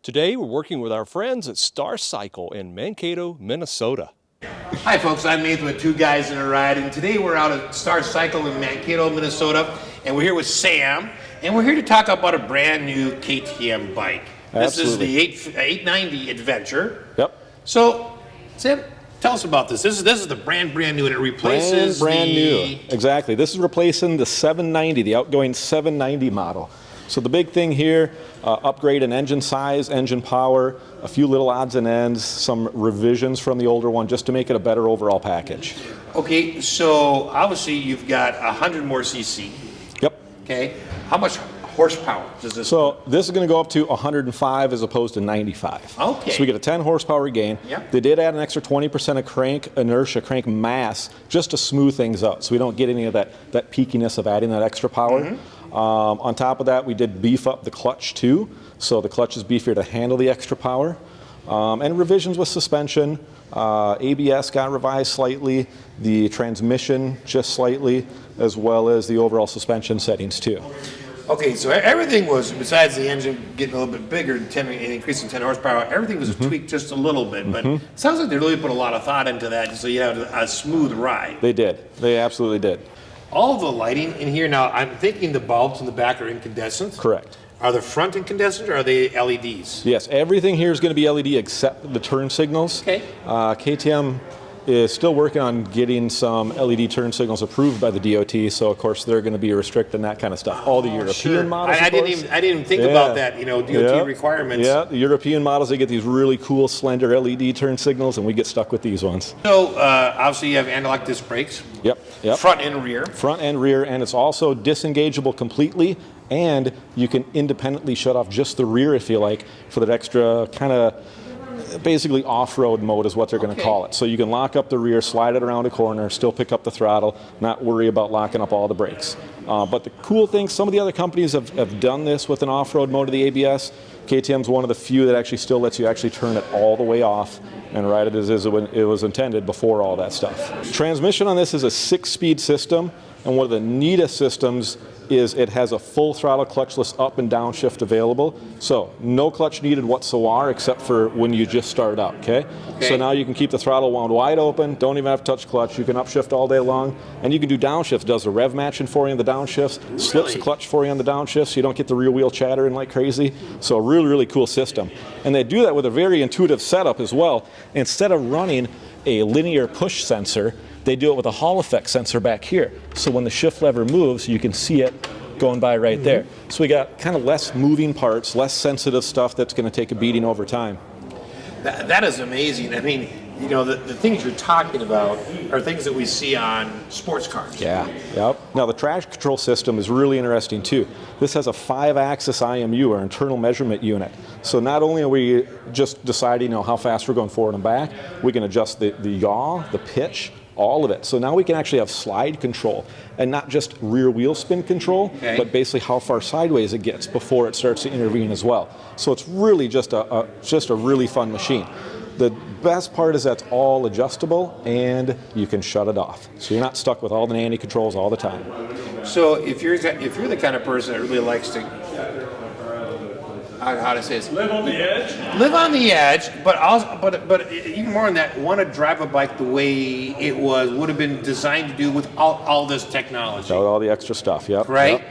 Today, we're working with our friends at Star Cycle in Mankato, Minnesota. Hi folks, I'm Nathan with Two Guys in a Ride, and today we're out at Star Cycle in Mankato, Minnesota, and we're here with Sam, and we're here to talk about a brand new KTM bike. Absolutely. This is the 890 Adventure. Yep. So, Sam, tell us about this. This is the brand new, and it replaces brand new. Exactly. This is replacing the 790, the outgoing 790 model. So the big thing here, upgrade in engine size, engine power, a few little odds and ends, some revisions from the older one just to make it a better overall package. Okay, so obviously you've got 100 more cc. Yep. Okay, how much horsepower does this? So this is going to go up to 105 as opposed to 95. Okay. So we get a 10 horsepower gain. Yep. They did add an extra 20% of crank inertia, crank mass, just to smooth things out, so we don't get any of that peakiness of adding that extra power. Mm-hmm. On top of that, we did beef up the clutch too, so the clutch is beefier to handle the extra power. And revisions with suspension. ABS got revised slightly, the transmission just slightly, as well as the overall suspension settings too. Okay, so everything was, besides the engine getting a little bit bigger, increasing 10 horsepower, everything was tweaked just a little bit. But it sounds like they really put a lot of thought into that so you have a smooth ride. They did. They absolutely did. All the lighting in here, now I'm thinking the bulbs in the back are incandescent. Correct. Are the front incandescent or are they LEDs? Yes, everything here is going to be LED except the turn signals. Okay. KTM is still working on getting some LED turn signals approved by the DOT, so of course they're going to be restricting that kind of stuff. All the European models. I didn't even think about that, DOT requirements. Yeah, the European models, they get these really cool slender LED turn signals, and we get stuck with these ones. So obviously you have anti-lock disc brakes. Yep. Front and rear. Front and rear, and it's also disengageable completely, and you can independently shut off just the rear if you like for that extra kind of basically off-road mode is what they're going to call it. So you can lock up the rear, slide it around a corner, still pick up the throttle, not worry about locking up all the brakes. But the cool thing, some of the other companies have done this with an off-road mode of the ABS. KTM's one of the few that actually still lets you actually turn it all the way off and ride it as it was intended before all that stuff. Transmission on this is a 6-speed system, and one of the neatest systems is it has a full throttle clutchless up and down shift available. So no clutch needed whatsoever except for when you just start out, okay? So now you can keep the throttle wound wide open, don't even have to touch clutch, you can upshift all day long, and you can do downshift, does the rev matching for you on the downshifts, slips the clutch for you on the downshifts so you don't get the rear wheel chattering like crazy. So a really, really cool system. And they do that with a very intuitive setup as well. Instead of running a linear push sensor, they do it with a Hall effect sensor back here. So when the shift lever moves, you can see it going by right there. So we got kind of less moving parts, less sensitive stuff that's going to take a beating over time. That is amazing. I mean, the things you're talking about are things that we see on sports cars. Yeah, yep. Now the traction control system is really interesting too. This has a 5-axis IMU, or internal measurement unit. So not only are we just deciding how fast we're going forward and back, we can adjust the yaw, the pitch, all of it. So now we can actually have slide control and not just rear wheel spin control, but basically how far sideways it gets before it starts to intervene as well. So it's really just a really fun machine. The best part is that's all adjustable and you can shut it off. So you're not stuck with all the nanny controls all the time. So if you're the kind of person that really likes to how to say this? Live on the edge. Live on the edge, but even more than that, want to drive a bike the way it would have been designed to do with all this technology. All the extra stuff, yep. Right? Yep.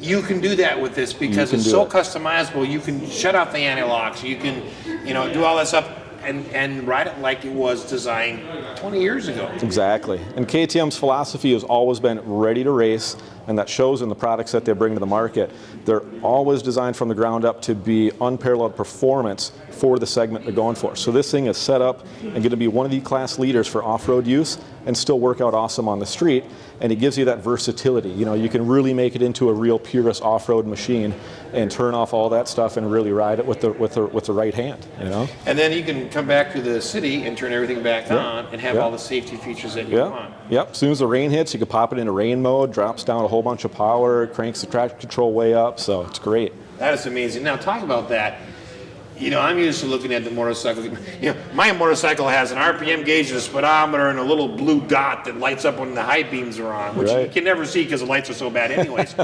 You can do that with this because it's so customizable. You can shut off the anti-locks. You can, do all that stuff and ride it like it was designed 20 years ago. Exactly. And KTM's philosophy has always been ready to race, and that shows in the products that they bring to the market. They're always designed from the ground up to be unparalleled performance for the segment they're going for. So this thing is set up and going to be one of the class leaders for off-road use and still work out awesome on the street, and it gives you that versatility. You can really make it into a real purist off-road machine and turn off all that stuff and really ride it with the right hand, And then you can come back to the city and turn everything back on and have all the safety features that you want. Yep. As soon as the rain hits, you can pop it into rain mode, drops down a whole bunch of power, cranks the traction control way up, so it's great. That is amazing. Now talk about that. I'm used to looking at the motorcycle. My motorcycle has an RPM gauge, a speedometer, and a little blue dot that lights up when the high beams are on, which you can never see because the lights are so bad anyways.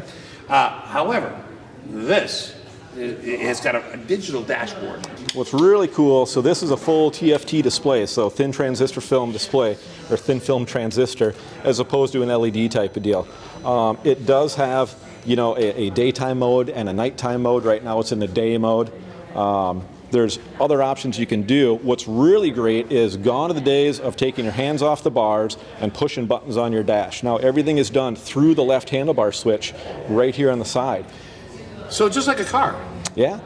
However, this it's got a digital dashboard. What's really cool, so this is a full TFT display, so thin transistor film display, or thin film transistor, as opposed to an LED type of deal. It does have, you know, a daytime mode and a nighttime mode. Right now it's in the day mode. There's other options you can do. What's really great is gone are the days of taking your hands off the bars and pushing buttons on your dash. Now everything is done through the left handlebar switch right here on the side. So just like a car. Yeah.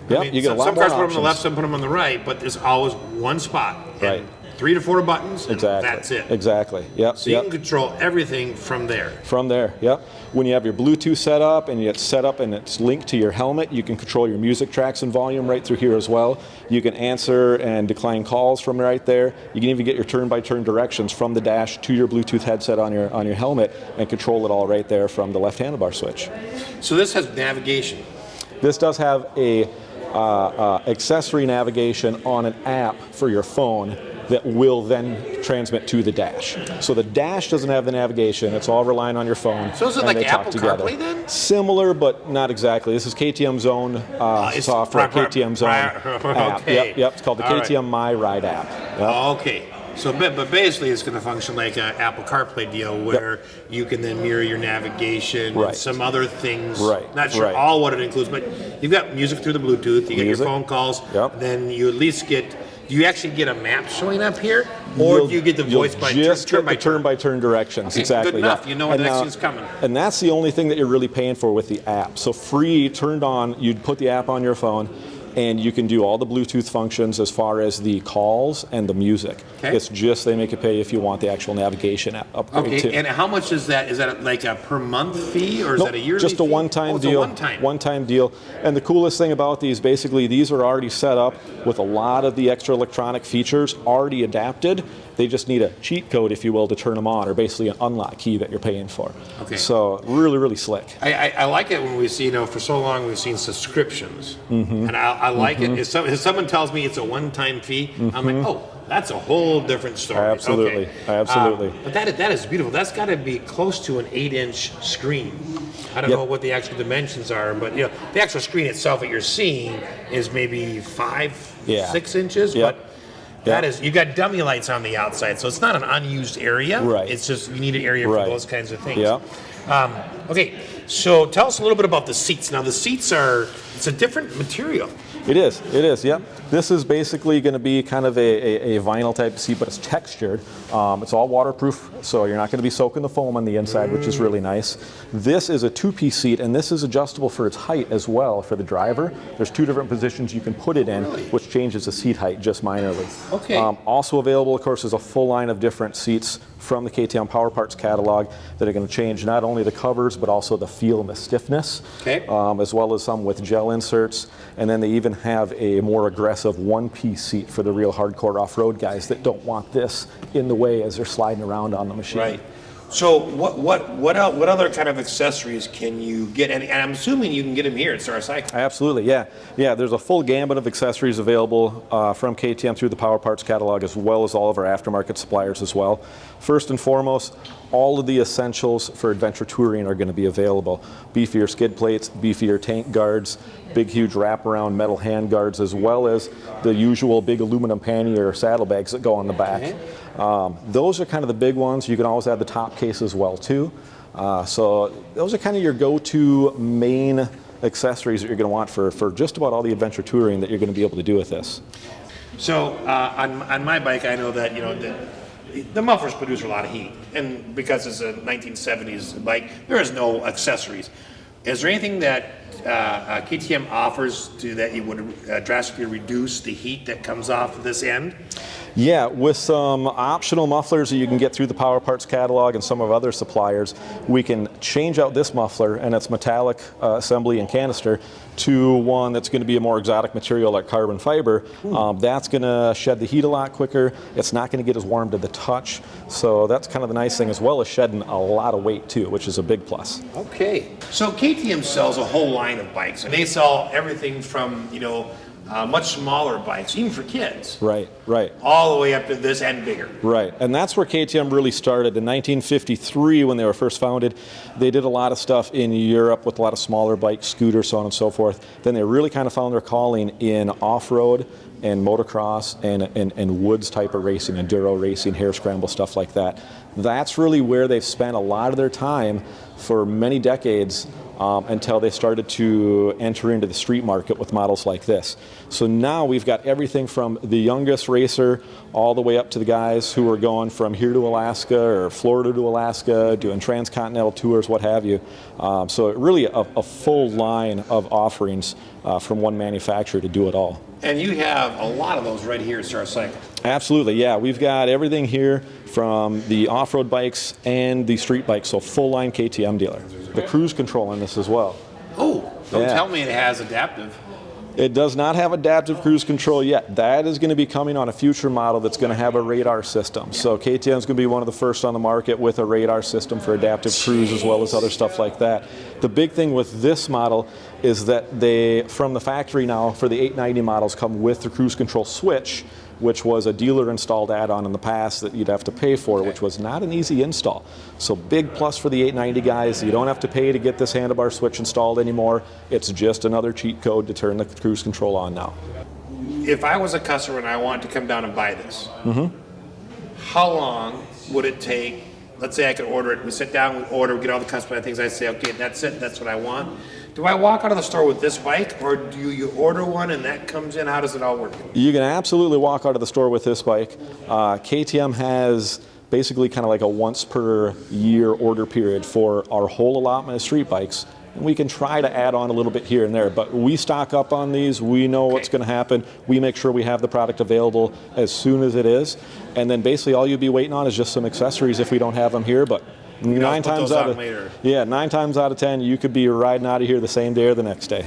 Yeah, I mean, you get a lot some more cars put them on options. the left, some put them on the right, but there's always one spot. And Right. 3 to 4 buttons, and Exactly. that's it. Exactly. Yep. So you can control everything from there. From there, yep. When you have your Bluetooth set up and it's set up and it's linked to your helmet, you can control your music tracks and volume right through here as well. You can answer and decline calls from right there. You can even get your turn-by-turn directions from the dash to your Bluetooth headset on your helmet and control it all right there from the left handlebar switch. So this has navigation. This does have a accessory navigation on an app for your phone that will then transmit to the dash. So the dash doesn't have the navigation, it's all relying on your phone. So is it and like they talk Apple together. CarPlay then? Similar, but not exactly. This is KTM's own software, KTM's own app. Okay. Yep, it's called the All right. KTM My Ride app. Yep. Okay. So, but basically, it's going to function like an Apple CarPlay deal, where you can then mirror your navigation Right. and some other things. Right, Not sure right. all what it includes, but you've got music through the Bluetooth. You get your Music. phone calls. Yep. Then you at least get. Do you actually get a map showing up here, or do you get the voice by just turn get by the turn-by-turn directions. Okay, Exactly. good enough. yeah. You know when the next now- thing's coming. And that's the only thing that you're really paying for with the app. So free, turned on, you'd put the app on your phone, and you can do all the Bluetooth functions as far as the calls and the music. Okay. It's just they make you pay if you want the actual navigation app upgrade Okay, too. and how much is that? Is that like a per month fee, or is Nope, that a yearly just a fee? one-time Oh, it's deal. a one-time. One-time deal. And the coolest thing about these, basically, these are already set up with a lot of the extra electronic features already adapted. They just need a cheat code, if you will, to turn them on, or basically an unlock key that you're paying for. Okay. So really, really slick. I like it when we see, for so long we've seen subscriptions, and I like it. If someone tells me it's a one-time fee, I'm like, oh, that's a whole different story. Absolutely, Okay. absolutely. But that is beautiful. That's got to be close to an 8-inch screen. I don't Yep. know what the actual dimensions are, but the actual screen itself that you're seeing is maybe 5-6 inches. Yep. But that is, you got dummy lights on the outside, so it's not an unused area. Right. It's just you need an area for Right. those kinds of things. Yeah. Okay, so tell us a little bit about the seats. Now the seats it's a different material. It is, yep. This is basically going to be kind of a vinyl type seat, but it's textured. It's all waterproof, so you're not going to be soaking the foam on the inside, which is really nice. This is a 2-piece seat, and this is adjustable for its height as well for the driver. There's 2 different positions you can put it in, which changes the seat height just minorly. Okay. Also available, of course, is a full line of different seats from the KTM Power Parts catalog that are going to change not only the covers, but also the feel and the stiffness, Okay. as well as some with gel inserts. And then they even have a more aggressive 1-piece seat for the real hardcore off-road guys that don't want this in the way as they're sliding around on the machine. Right. So what other kind of accessories can you get? And I'm assuming you can get them here at Star Cycle. Absolutely, yeah. Yeah, there's a full gamut of accessories available from KTM through the Power Parts catalog, as well as all of our aftermarket suppliers as well. First and foremost, all of the essentials for adventure touring are going to be available. Beefier skid plates, beefier tank guards, big huge wraparound metal hand guards, as well as the usual big aluminum pannier or saddlebags that go on the back. Those are kind of the big ones. You can always add the top case as well too. So those are kind of your go-to main accessories that you're going to want for just about all the adventure touring that you're going to be able to do with this. So on my bike, I know that the mufflers produce a lot of heat, and because it's a 1970s bike, there is no accessories. Is there anything that KTM offers that you would drastically reduce the heat that comes off this end? Yeah, with some optional mufflers that you can get through the Power Parts catalog and some of other suppliers, we can change out this muffler and its metallic assembly and canister to one that's going to be a more exotic material like carbon fiber. That's going to shed the heat a lot quicker. It's not going to get as warm to the touch. So that's kind of the nice thing, as well as shedding a lot of weight too, which is a big plus. Okay. So KTM sells a whole line of bikes, and they sell everything from much smaller bikes, even for kids. Right, right. All the way up to this and bigger. Right, and that's where KTM really started. In 1953, when they were first founded, they did a lot of stuff in Europe with a lot of smaller bikes, scooters, so on and so forth. Then they really kind of found their calling in off-road and motocross and woods type of racing, enduro racing, hare scramble, stuff like that. That's really where they've spent a lot of their time for many decades, until they started to enter into the street market with models like this. So now we've got everything from the youngest racer all the way up to the guys who are going from here to Alaska or Florida to Alaska, doing transcontinental tours, what have you. So really a full line of offerings from one manufacturer to do it all. And you have a lot of those right here at Star Cycle. Absolutely, yeah. We've got everything here from the off-road bikes and the street bikes, so full line KTM dealer. The cruise control on this as well. Oh, don't Yeah. tell me it has adaptive. It does not have adaptive cruise control yet. That is going to be coming on a future model that's going to have a radar system. So KTM is going to be one of the first on the market with a radar system for adaptive cruise as well as other stuff like that. The big thing with this model is that they, from the factory now, for the 890 models, come with the cruise control switch, which was a dealer installed add-on in the past that you'd have to pay for, which was not an easy install. So big plus for the 890 guys. You don't have to pay to get this handlebar switch installed anymore. It's just another cheat code to turn the cruise control on now. If I was a customer and I wanted to come down and buy this, how long would it take? Let's say I could order it. We sit down, we order, we get all the customized things. I say, okay, that's it, that's what I want. Do I walk out of the store with this bike, or do you order one and that comes in? How does it all work? You can absolutely walk out of the store with this bike. KTM has basically kind of like a once per year order period for our whole allotment of street bikes. And we can try to add on a little bit here and there, but we stock up on these. We know what's going to happen. We make sure we have the product available as soon as it is. And then basically all you'd be waiting on is just some accessories if we don't have them here. But nine times out of 10, you could be riding out of here the same day or the next day.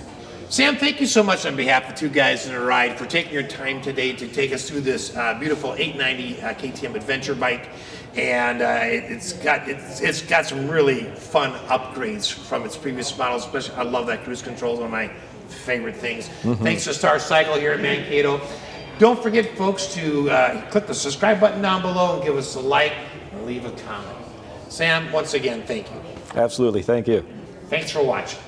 Sam, thank you so much on behalf of Two Guys in a Ride for taking your time today to take us through this beautiful 890 KTM Adventure bike. And it's got some really fun upgrades from its previous models. Especially, I love that cruise control. It's one of my favorite things. Thanks to Star Cycle here at Mankato. Don't forget, folks, to click the subscribe button down below and give us a like and leave a comment. Sam, once again, thank you. Absolutely. Thank you. Thanks for watching.